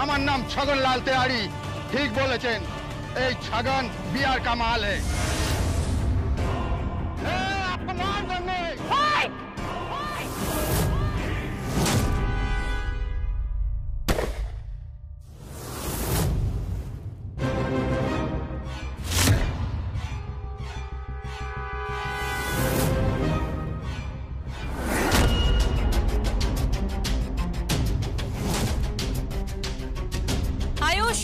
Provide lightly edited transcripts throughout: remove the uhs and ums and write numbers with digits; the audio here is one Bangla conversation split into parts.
আমার নাম ছগনলাল তেওয়ারি। ঠিক বলেছেন, এই ছগন বিহার का माल है। अपमान करने आयुष,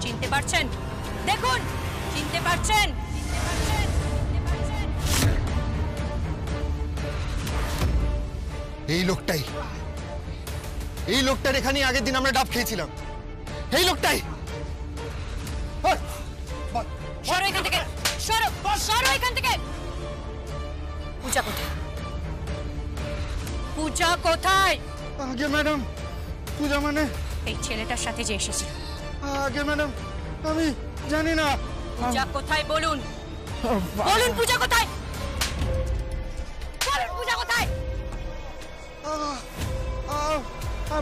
চিনতে পারছেন? দেখুন, চিনতে পারছেন? এই লোকটার এখানে আগের দিন আমরা ডাব খেয়েছিলাম। এই লোকটাই। সরো এখান থেকে, সরো এখান থেকে। পূজা কোথায়? পূজা কোথায়? আগে ম্যাডাম, পূজা মানে এই ছেলেটার সাথে যে এসেছিল। আগে ম্যাডাম, আমি জানি না। পূজা কোথায় বলুন? বলুন পূজা কোথায়? বলুন পূজা কোথায়?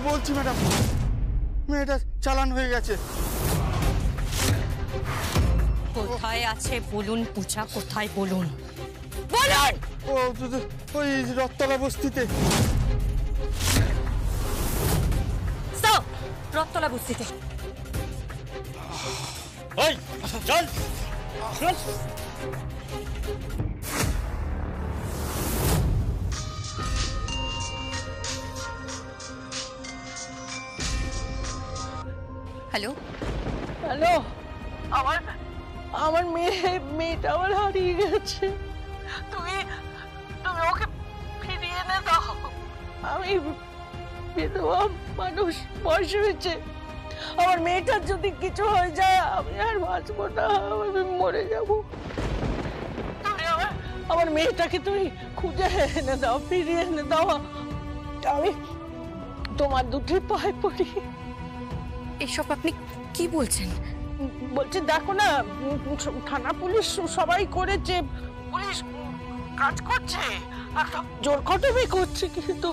বলছি ম্যাডাম, মেয়েটা চালান হয়ে গেছে। কোথায় আছে বলুন? পূজা কোথায় বলুন? বলুন। ওই রথতলা বস্তিতে। রথতলা বস্তিতে? চল। হ্যালো হ্যালো, আমার মেয়েটা আমার হারিয়ে গেছে। তুমি ওকে ফিরিয়ে এনে দাও। আমি বিধবা মানুষ, বয়স হয়েছে। আমার মেয়েটার যদি কিছু হয়ে যায় আমি আর বাঁচবো না, আমি মরে যাব। তুমি আমার মেয়েটাকে তুমি খুঁজে এনে দাও, ফিরিয়ে এনে দাও। আমি তোমার দুটি পায়ে পড়ি। এসব আপনি কি বলছেন? বলছি দেখো না, থানা পুলিশ সবাই করেছে, পুলিশ কাজ করছে, জোর খটমি করছে, কিন্তু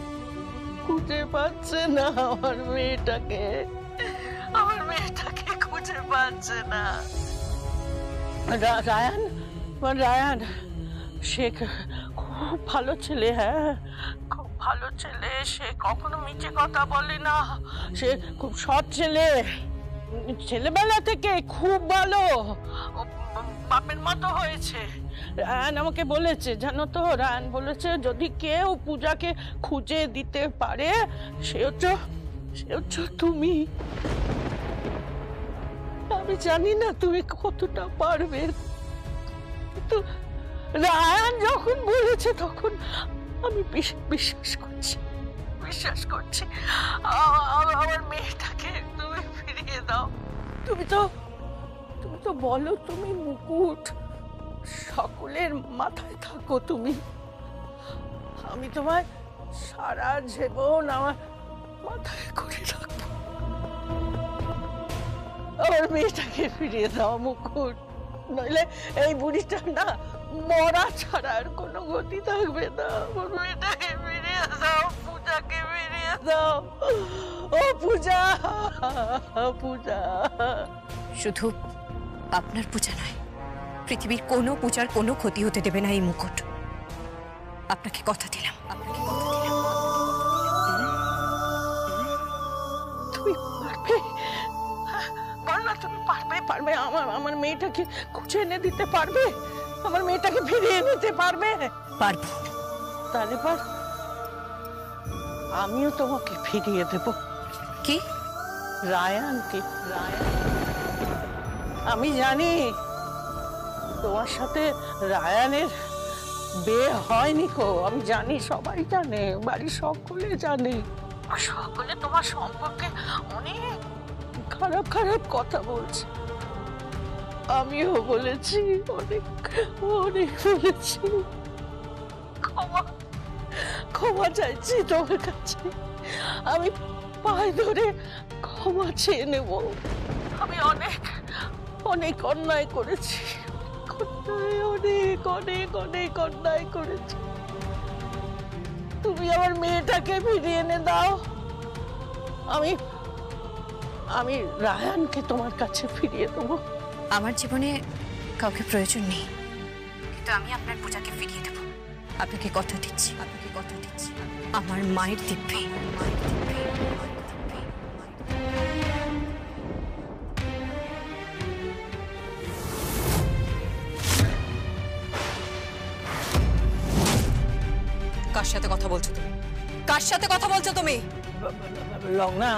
খুঁজে পাচ্ছে না আমার মেয়েটাকে খুঁজে পাচ্ছে না। রায়ান সে খুব ভালো ছেলে, হ্যাঁ খুব ভালো ছেলে। সে কখনো মিথ্যে কথা বলে না, সে খুব সৎ ছেলে, ছেলেবেলা থেকে খুব ভালো, বাপের মতো হয়েছে। রায়ান আমাকে বলেছে, জানো তো, রায়ান বলেছে যদি কেউ পূজাকে খুঁজে দিতে পারে সে হচ্ছে তুমি। আমি জানি না তুমি কতটা পারবে, কিন্তু রায়ান যখন বলেছে তখন আমি বিশ্বাস করছি। আমার মেয়েটাকে তুমি ফিরিয়ে দাও। তুমি তো বলো তুমি মুকুট, সকলের মাথায় থাকো তুমি। আমি তোমায় সারা জীবন আমার মাথায় করে রাখবো। আমার মেয়েটাকে ফিরিয়ে দাও মুকুট, নইলে এই বুড়িটা না মরা ছাড়া আর কোনো গতি থাকবে না। আমার মেয়েটাকে ফিরিয়ে দাও, পূজাকে ফিরিয়ে দাও। ও পূজা, পূজা। শুধু আপনার পূজা নয়, পৃথিবীর কোনো পূজার কোনো ক্ষতি হতে দেবে না এই মুকুট। আপনাকে কথা দিলাম। তুমি পারবে, বল না তুমি পারবে। আমার মেয়েটাকে খুঁজে এনে দিতে পারবে, আমার মেয়েটাকে ফিরিয়ে নিতে পারবে? পারবো। তাহলে আমিও তোমাকে ফিরিয়ে দেব। কি? রায়ানকে। আমি জানি তোমার সাথে রায়ানের বিয়ে হয়নি কো, আমি জানি, সবাই জানে, বাড়ির সকলে জানে, সকলে তোমার সম্পর্কে অনেক খারাপ কথা বলছে। আমিও বলেছি, অনেক বলেছি। ক্ষমা চাইছি তোমার কাছে, আমি পায়ে ধরে ক্ষমা চেয়ে নেব। আমি অনেক অনেক অন্যায় করেছি, অনেক অনেক অনেক অন্যায় করেছি। তুমি আমার মেয়েটাকে ফিরিয়ে এনে দাও। আমি আমি রায়ানকে তোমার কাছে ফিরিয়ে দেবো। আমার জীবনে কাউকে প্রয়োজন নেই, কিন্তু আমি আপনার পূজাকে ফিরিয়ে দেব। আপনাকে কথা দিচ্ছি, আপনাকে কথা দিচ্ছি, আমার মায়ের দিব্যি। কার সাথে কথা বলছো তুমি? কার সাথে কথা বলছো তুমি? লগ্না,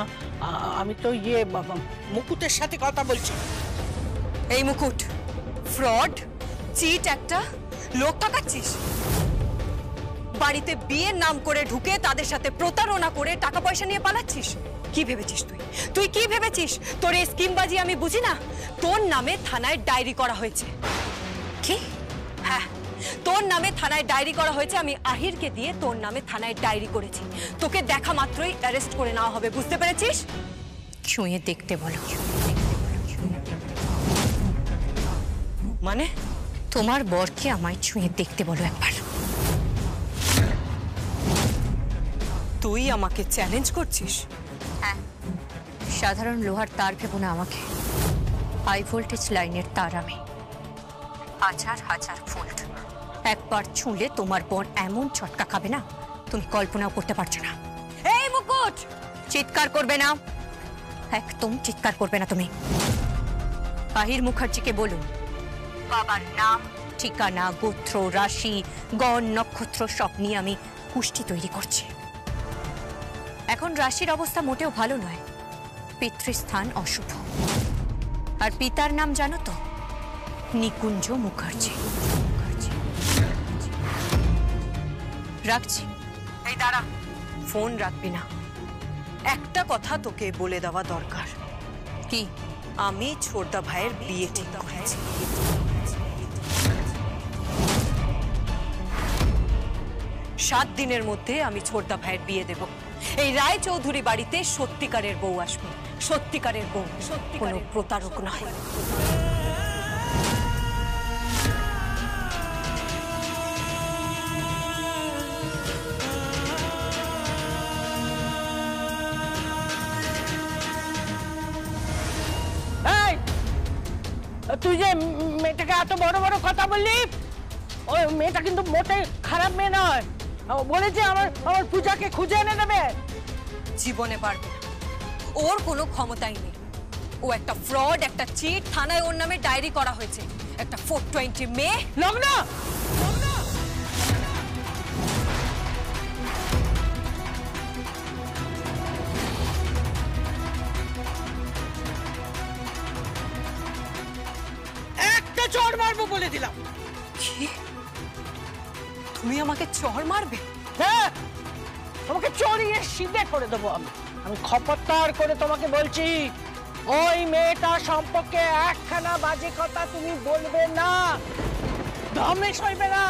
আমি তো মুকুটের সাথে কথা বলছি। এই মুকুট ফ্রড, চিট, একটা লোক ঠকাচ্ছিস। বাড়িতে বিয়ের নাম করে ঢুকে তাদের সাথে প্রতারণা করে টাকা পয়সা নিয়ে পালাচ্ছিস। কি ভেবেছিস তুই? তুই কি ভেবেছিস তোর এই স্কিমবাজি আমি বুঝি না? তোর নামে থানায় ডায়েরি করা হয়েছে। কি? হ্যাঁ, তোর নামে থানায় ডায়েরি করা হয়েছে। আমি আহিরকে দিয়ে তোর নামে থানায় ডায়েরি করেছি। তোকে দেখা মাত্রই অ্যারেস্ট করে নেওয়া হবে, বুঝতে পেরেছিস? ছুঁয়ে দেখতে বলো। মানে তোমার বরকে আমায় ছুঁয়ে দেখতে বলো একবার। তুই আমাকে চ্যালেঞ্জ করছিস? হ্যাঁ, সাধারণ লোহার তার ভেবো না আমাকে। হাই ভোল্টেজ লাইনের তার আমি, হাজার হাজার ভোল্ট। একবার ছুঁলে তোমার বোন এমন ছটকা খাবে না তুমি কল্পনাও করতে পারছো না। এই মুকুট, চিৎকার করবে না, একদম চিৎকার করবে না তুমি। আহির মুখার্জিকে বলুন বাবার নাম, ঠিকানা, গোত্র, রাশি, গণ, নক্ষত্র সব নিয়ে আমি কুষ্টি তৈরি করছি। এখন রাশির অবস্থা মোটেও ভালো নয়, পিতৃস্থান অশুভ। আর পিতার নাম জানো তো? নিকুঞ্জ মুখার্জি। রাখছি। এই দাঁড়া, ফোন রাখবি না। একটা কথা তোকে বলে দেওয়া দরকার। কি? আমি ছোটদা ভাইয়ের বিয়ে ঠিক করেছি। 7 দিনের মধ্যে আমি ছোটদা ভাইয়ের বিয়ে দেব। এই রায় চৌধুরী বাড়িতে সত্যিকারের বউ আসবে, সত্যিকারের বউ, কোনো প্রতারক নয়। তুই যে মেয়েটাকে এত বড় বড় কথা বললি, ওই মেয়েটা কিন্তু মোটেই খারাপ মেয়ে নয়। বলেছে আমার পূজাকে খুঁজে এনে দেবে। জীবনে পারবে না, ওর কোনো ক্ষমতাই নেই। ও একটা ফ্রড, একটা চিট। থানায় ওর নামে ডায়েরি করা হয়েছে। একটা 420 মেয়ে। লগ্না, একটা চড় মারবো বলে দিলাম। কি? তুমি আমাকে চড় মারবে? হ্যাঁ, তোমাকে চড়িয়ে সিধে করে দেবো আমি খবরদার করে তোমাকে বলছি, ওই মেয়েটা সম্পর্কে একখানা বাজে কথা তুমি বলবে না। দমে সইবে না,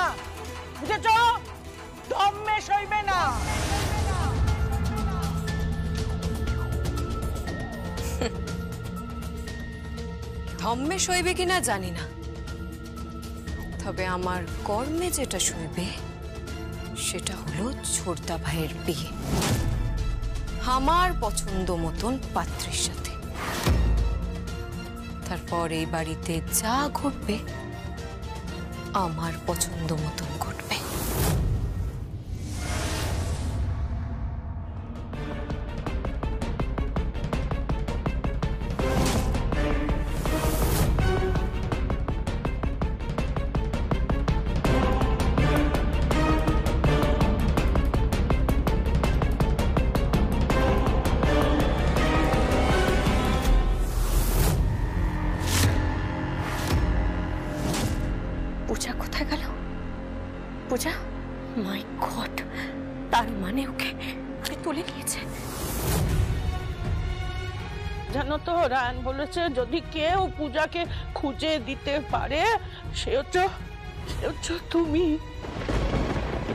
বুঝেছ? দমে সইবে না। ধম্মে সইবে কিনা জানি না, তবে আমার কর্মে যেটা সইবে সেটা হলো ছোটদা ভাইয়ের বিয়ে আমার পছন্দ মতন পাত্রের সাথে। তারপর এই বাড়িতে যা ঘটবে আমার পছন্দ মতন ঘটবে। পূজা কোথায় গেল? পূজা, মাই গড, তার মানে ওকে তুলে নিয়েছে। জানো তো, রায়ান বলেছে যদি কেউ পূজাকে খুঁজে দিতে পারে সে হচ্ছে তুমি।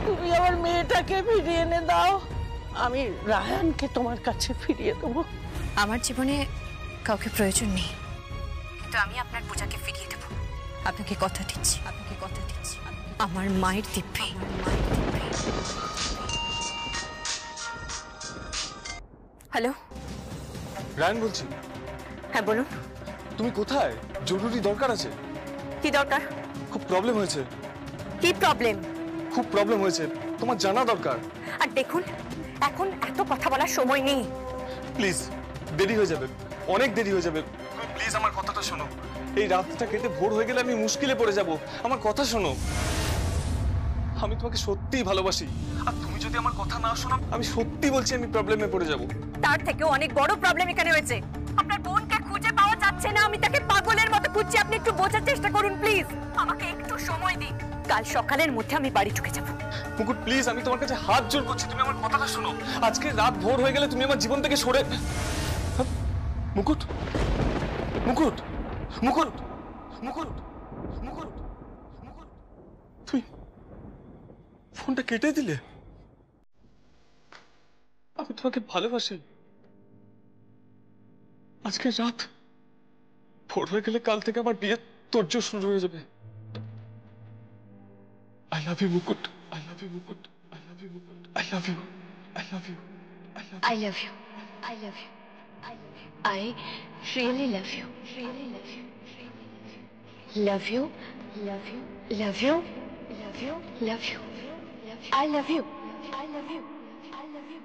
তুমি আমার মেয়েটাকে ফিরিয়ে এনে দাও, আমি রায়ানকে তোমার কাছে ফিরিয়ে দেবো। আমার জীবনে কাউকে প্রয়োজন নেই, কিন্তু আমি আপনার পূজাকে ফিরিয়ে দেব। আপনাকে কথা দিচ্ছি, আপনাকে কথা দিচ্ছি, আমার মায়ের দিব্যি। হ্যালো, রায়ন বলছি। হ্যাঁ বলুন। তুমি কোথায়? জরুরি দরকার আছে। কি দরকার? খুব প্রবলেম হয়েছে। কি প্রবলেম? খুব প্রবলেম হয়েছে, তোমার জানা দরকার। আর দেখুন, এখন এত কথা বলার সময় নেই। প্লিজ, দেরি হয়ে যাবে, অনেক দেরি হয়ে যাবে। প্লিজ আমার কথাটা শোনো। এই রাতটা কেটে ভোর হয়ে গেলে আমি মুশকিলে পড়ে যাব। আমার কথা শোনো। আমি তোমাকে সত্যিই ভালোবাসি, আর তুমি যদি আমার কথা না শোনো, আমি সত্যি বলছি আমি প্রবলেমে পড়ে যাব। তার থেকেও অনেক বড় প্রবলেম এখানে হয়েছে। আপনার বোনকে খুঁজে পাওয়া যাচ্ছে না, আমি তাকে পাগলের মতো খুঁজছি। আপনি একটু বোঝার চেষ্টা করুন প্লিজ, আমাকে একটু সময় দিন। কাল সকালের মধ্যে আমি বাড়ি ঢুকে যাব। মুকুট প্লিজ, আমি তোমার কাছে হাত জোড় করছি, তুমি আমার কথাটা শোনো। আজকে রাত ভোর হয়ে গেলে তুমি আমার জীবন থেকে সরে। মুকুট, মুকুট, মুকুট, মুকুট, মুকুট, মুকুট, তুই ফোনটা কেটে দিলে? আমি তোমাকে ভালোবাসি। আজকে রাত ভোর হয়ে গেলে কাল থেকে আমার বিয়ে তোড়জোড় শুরু হয়ে যাবে। I love you, Mukut. I love you, Mukut. I love you, Mukut. I love you. I love you. I love you. I love you. I love you. I love you. I really love you. Really love you. Love you. Love you. Love you. Love you. Love you. I love you. I love you. I love you.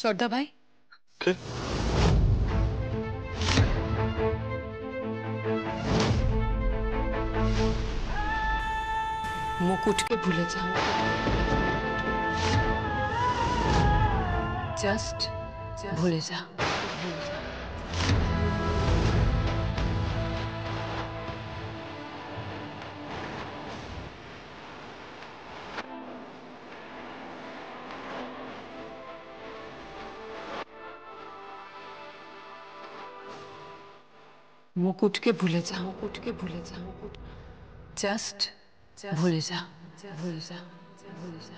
Sarda ভাই, কে? মুকুটকে ভুলে যাও। জাস্ট ভুলে যা। মুকুটকে ভুলে যা। মুকুটকে ভুলে যা। জাস্ট ভুলে যা। ভুলে যা। ভুলে যা।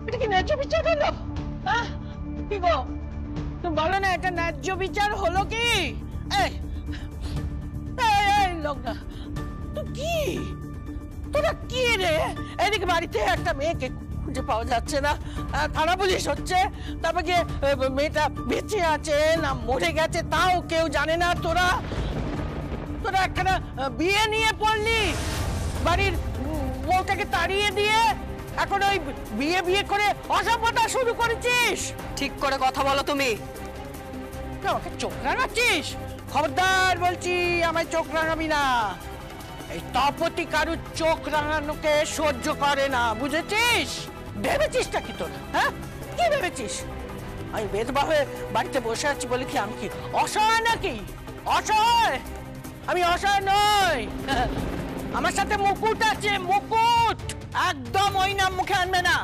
এটা কি ন্যায্য বিচার হলো? কি গো, তুমি বলো না এটা ন্যায্য বিচার হলো কি? এই লোকটা তো কি, তোরা কি রে? এদিকে বাড়িতে একটা মেয়েকে খুঁজে পাওয়া যাচ্ছে না, থানা পুলিশ হচ্ছে, তারপর গিয়ে মেয়েটা বেঁচে আছে না মরে গেছে তাও কেউ জানে না। তোরা একখানা বিয়ে নিয়ে পড়লি, বাড়ির বউটাকে তাড়িয়ে দিয়ে এখন ওই বিয়ে বিয়ে করে অসভ্যতা শুরু করেছিস। ঠিক করে কথা বলো তুমি। আমাকে চোখ রাঙাচ্ছিস? খবরদার বলছি, আমায় চোখ রাঙাবি না। এই তপতি কারুর চোখ রাঙানোকে সহ্য করে না, বুঝেছিস? ভেবেছিসটা কি তোর? হ্যাঁ, কি ভেবেছিস? আমি বেদবা হয়ে বাড়িতে বসে আছি বলে কি আমি কি অসহায় নাকি? অসহায়? আমি অসহায় নই। আমার সাথে মুকুট আছে, মুকুট। একদম ওই নাম মুখে আনবে না,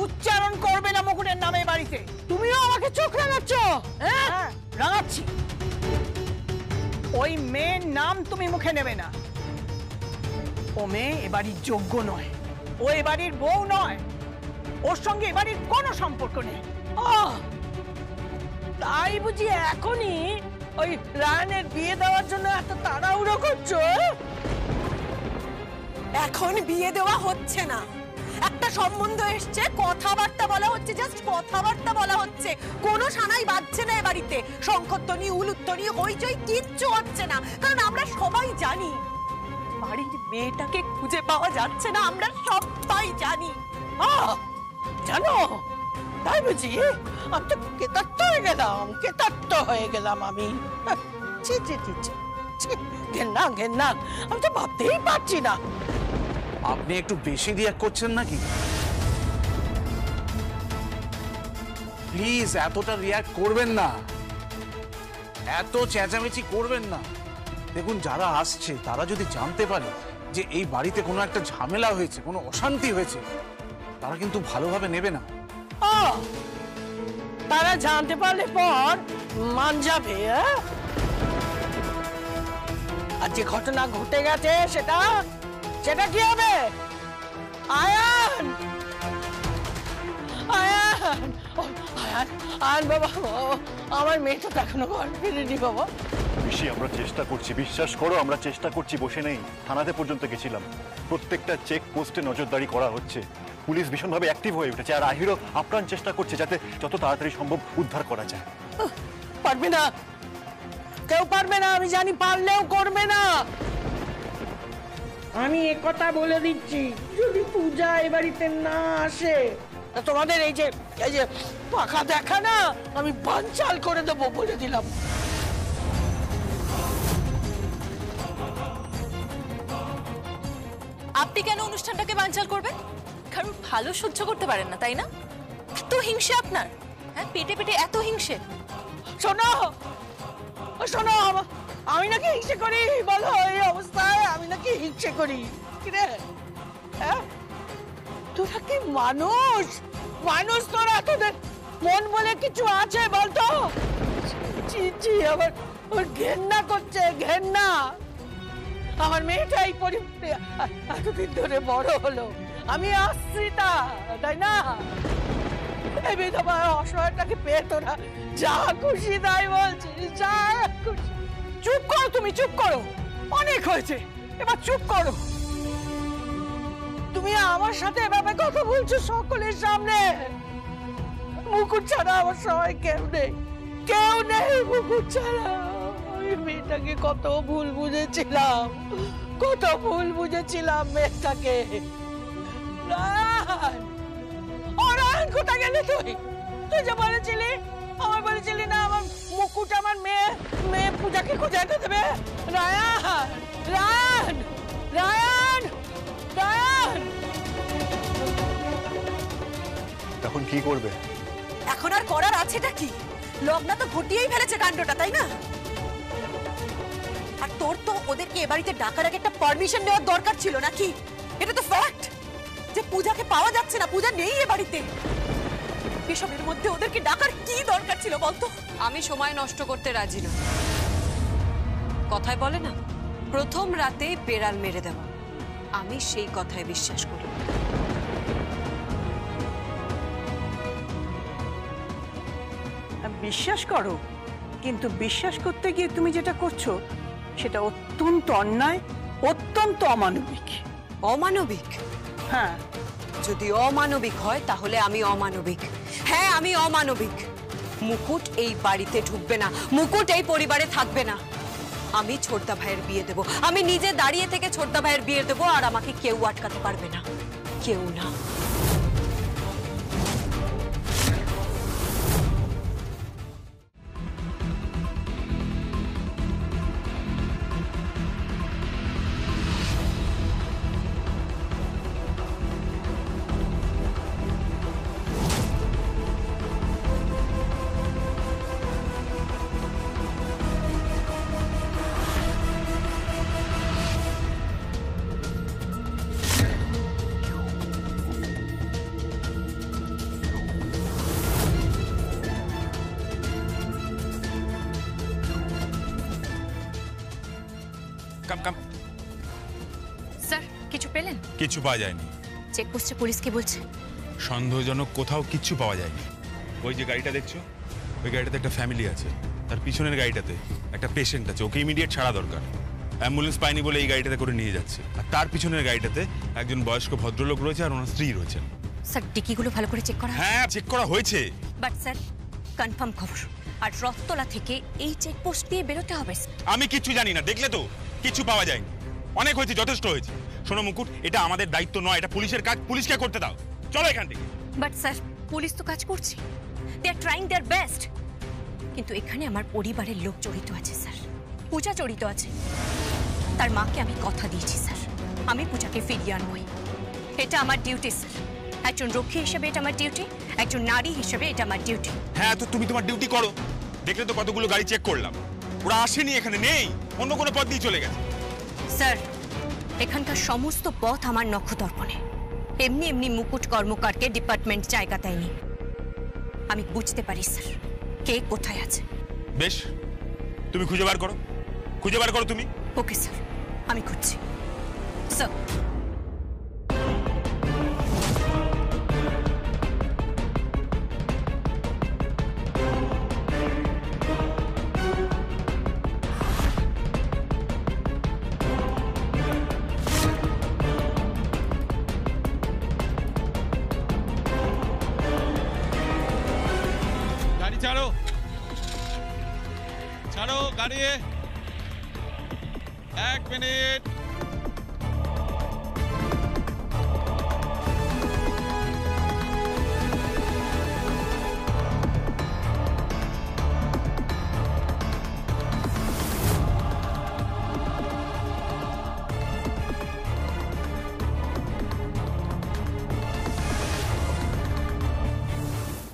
উচ্চারণ করবে না মুকুটের নামে বাড়িতে। তুমিও আমাকে চোখ রাঙাচ্ছ? হ্যাঁ, রাঙাচ্ছি। ওই মেয়ের নাম তুমি মুখে নেবে না। ও মেয়ে এবাড়ির যোগ্য নয়, ও এবাড়ির বউ নয়, ওর সঙ্গে এবাড়ির কোনো সম্পর্ক নেই। তাই বুঝি এখনই ওই রায়ানের বিয়ে দেওয়ার জন্য এত তাড়াহুড়ো করছো? এখন বিয়ে দেওয়া হচ্ছে না, একটা সম্বন্ধ এসছে, কথাবার্তা বলা হচ্ছে, জাস্ট কথাবার্তা বলা হচ্ছে। কোনো সানাই বাজছে না এ বাড়িতে, শঙ্খধ্বনি উলুধ্বনি হইচই কিচ্ছু হচ্ছে না। কারণ আমরা সবাই জানি বাড়ির মেয়েটাকে খুঁজে পাওয়া যাচ্ছে না, আমরা সবাই জানি। জানো, তাই বুঝি আমি তো কেতাত্ত হয়ে গেলাম আমি। ছি ছি ছি ছি ছি, ঘেন্না ঘেন্না, আমি তো ভাবতেই পারছি না। আপনি একটু বেশি রিয়াক্ট করছেন নাকি? প্লিজ এতটা রিয়াক্ট করবেন না, এত চেঁচামেচি করবেন না। দেখুন, যারা আসছে তারা যদি জানতে পারে যে এই বাড়িতে কোনো একটা ঝামেলা হয়েছে, কোনো অশান্তি হয়েছে, তারা কিন্তু ভালোভাবে নেবে না। তারা জানতে পারলে পর মান যাবে। আর যে ঘটনা ঘটে গেছে সেটা সেটা কি হবে? আয়ান, আয়ান, আয়ান, আয়ান বাবা, আমার মেয়ে তো এখনো ঘর ফিরেনি বাবা। পিসি, আমরা চেষ্টা করছি, বিশ্বাস করো আমরা চেষ্টা করছি, বসে নেই। থানাতে পর্যন্ত গেছিলাম, প্রত্যেকটা চেক পোস্টে নজরদারি করা হচ্ছে, পুলিশ ভীষণভাবে অ্যাক্টিভ হয়ে উঠেছে। আর আহিরও আপ্রাণ চেষ্টা করছে যাতে যত তাড়াতাড়ি সম্ভব উদ্ধার করা যায়। পারবে না, কেউ পারবে না, আমি জানি, পারলেও করবে না। আমি একথা বলে দিচ্ছি, যদি পূজা এ বাড়িতে না আসে, তোমাদের এই যে পাখা দেখা না, আমি বানচাল করে দেবো, বলে দিলাম। আপনি কেন অনুষ্ঠানটাকে বানচাল করবেন? কারণ ভালো সহ্য করতে পারেন না, তাই না? এত হিংসে আপনার, হ্যাঁ, পেটে পেটে এত হিংসে। শোনো শোনো, আমি নাকি হিংসে করি? বলো, এই অবস্থায় আমি নাকি হিংসে করি? কিরে, হ্যাঁ, তোরা কি মানুষ? মানুষ তোরা? তোদের মন বলে কিছু আছে বলতো? জি জি, আমার ঘেন্না করছে, ঘেন্না। আমার মেয়েটাই এতদিন ধরে বড় হলো, আমি আশ্রিতা, তাই না? এই বিধবা অসহায়টাকে পেয়ে তোরা যা খুশি তাই বলছিস, যা খুশি। চুপ করো, তুমি চুপ করো, অনেক হয়েছে, এবার চুপ করো। তুমি আমার সাথে এভাবে কথা বলছো সকলের সামনে। মুকুট ছাড়া আমার সবাই কেউ নেই, কেউ নেই মুকুট ছাড়া। আমি মেয়েটাকে কত ভুল বুঝেছিলাম, কত ভুল বুঝেছিলাম মেয়েটাকে। রায়ান, কোথায় গেলি তুই? তুই যে বলেছিলি, আমার বলেছিলি না আমার মুকুট আমার মেয়ে পূজাকে খুঁজে এনে দেবে। Ryan, Ryan, Ryan, Ryan. এখন কি করবে? এখন আর করার আছেটা কি? লগ্না তো ঘটিয়েই ফেলেছে কাণ্ডটা, তাই না? আর তোর তো ওদেরকে এ বাড়িতে ডাকার আগে একটা পারমিশন নেওয়ার দরকার ছিল নাকি? এটা তো ফ্যাক্ট যে পূজাকে পাওয়া যাচ্ছে না, পূজা নেই এ বাড়িতে। এসবের মধ্যে ওদেরকে ডাকার কি দরকার ছিল বলতো? আমি সময় নষ্ট করতে রাজি নই। কথায় বলে না, প্রথম রাতে বেড়াল মেরে দেওয়া, আমি সেই কথায় বিশ্বাস করি। বিশ্বাস করো, কিন্তু বিশ্বাস করতে গিয়ে তুমি যেটা করছো সেটা অত্যন্ত অন্যায়, অত্যন্ত অমানবিক। অমানবিক? হ্যাঁ, যদি অমানবিক হয় তাহলে আমি অমানবিক। হ্যাঁ, আমি অমানবিক। মুকুট এই বাড়িতে ঢুকবে না, মুকুট এই পরিবারে থাকবে না। আমি ছোটদা ভাইয়ের বিয়ে দেব, আমি নিজে দাঁড়িয়ে থেকে ছোটদা ভাইয়ের বিয়ে দেব, আর আমাকে কেউ আটকাতে পারবে না, কেউ না। Come. স্যার, কিছু পেলেন? কিছু পাওয়া যায়নি। চেকপোস্টে পুলিশ কি বলছে? সন্দেহজনক কোথাও কিচ্ছু পাওয়া যায়নি। ওই যে গাড়িটা দেখছো, ওই গাড়িটাতে একটা ফ্যামিলি আছে, তার পিছনের গাড়িটাতে একটা পেশেন্ট আছে, ওকে ইমিডিয়েট ছাড়া দরকার। অ্যাম্বুলেন্স পায়নি বলে এই গাড়িটাতে করে নিয়ে যাচ্ছে। আর তার পিছনের গাড়িটাতে একজন বয়স্ক ভদ্রলোক রয়েছে আর ওনার স্ত্রী রয়েছেন। স্যার ডিকিগুলো ভালো করে চেক করা? হ্যাঁ, চেক করা হয়েছে। বাট স্যার কনফার্ম খবর, আর রথতলা থেকে এই চেকপোস্ট দিয়ে বেরোতে হবে। আমি কিচ্ছু জানি না, দেখলে তো কিছু পাওয়া যায়নি। অনেক হয়েছে, যথেষ্ট হয়েছে। শোনো মুকুট, এটা আমাদের দায়িত্ব নয়, এটা পুলিশের কাজ, পুলিশকে করতে দাও। চলো এখান থেকে। বাট স্যার পুলিশ তো কাজ করছে, দে আর ট্রাইং দেয়ার বেস্ট, কিন্তু এখানে আমার পরিবারের লোক জড়িত আছে স্যার। পূজা জড়িত আছে। তার মাকে আমি কথা দিয়েছি স্যার, আমি পূজাকে ফিরিয়ে আনবই। এটা আমার ডিউটি স্যার, একজন রক্ষী হিসেবে এটা আমার ডিউটি, একজন নারী হিসেবে এটা আমার ডিউটি। হ্যাঁ, তো তুমি তোমার ডিউটি করো। দেখলে তো কতগুলো গাড়ি চেক করলাম, ওরা আসেনি, এখানে নেই, অন্য কোনো পথ দিয়ে চলে গেছে। স্যার এখানকার সমস্ত পথ আমার নখদর্পণে। এমনি এমনি মুকুট কর্মকারকে ডিপার্টমেন্ট জায়গা দেয়নি। আমি বুঝতে পারি স্যার কে কোথায় আছে। বেশ, তুমি খুঁজে বার করো, খুঁজে বার করো তুমি। ওকে স্যার, আমি খুঁজছি স্যার। ছাড়ো ছাড়ো গাড়ি, 1 মিনিট।